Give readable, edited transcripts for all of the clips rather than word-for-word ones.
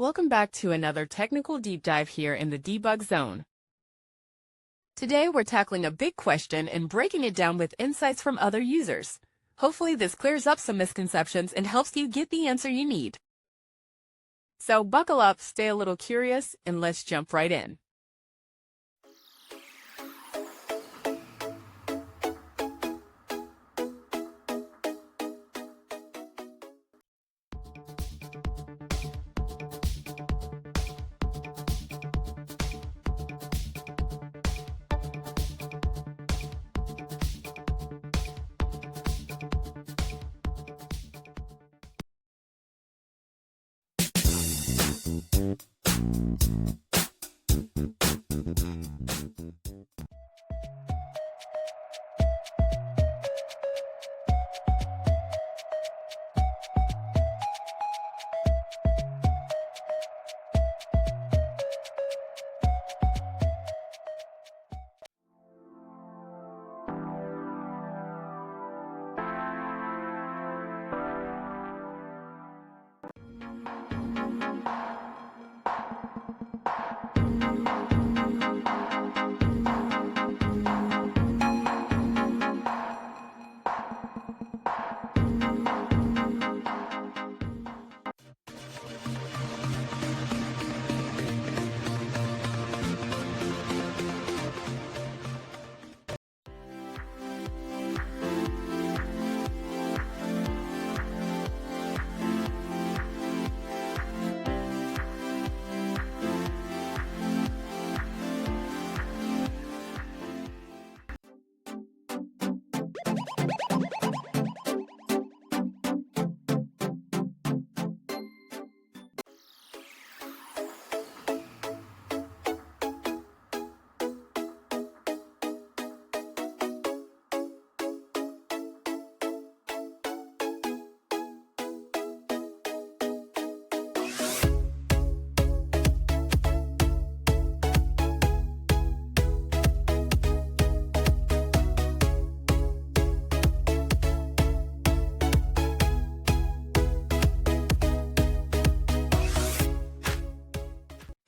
Welcome back to another technical deep dive here in the debug zone. Today we're tackling a big question and breaking it down with insights from other users. Hopefully this clears up some misconceptions and helps you get the answer you need. So buckle up, stay a little curious, and let's jump right in.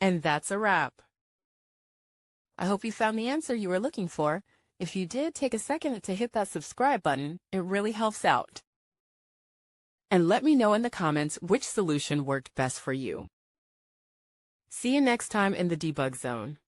And that's a wrap. I hope you found the answer you were looking for. If you did, take a second to hit that subscribe button. It really helps out. And let me know in the comments which solution worked best for you. See you next time in the debug zone.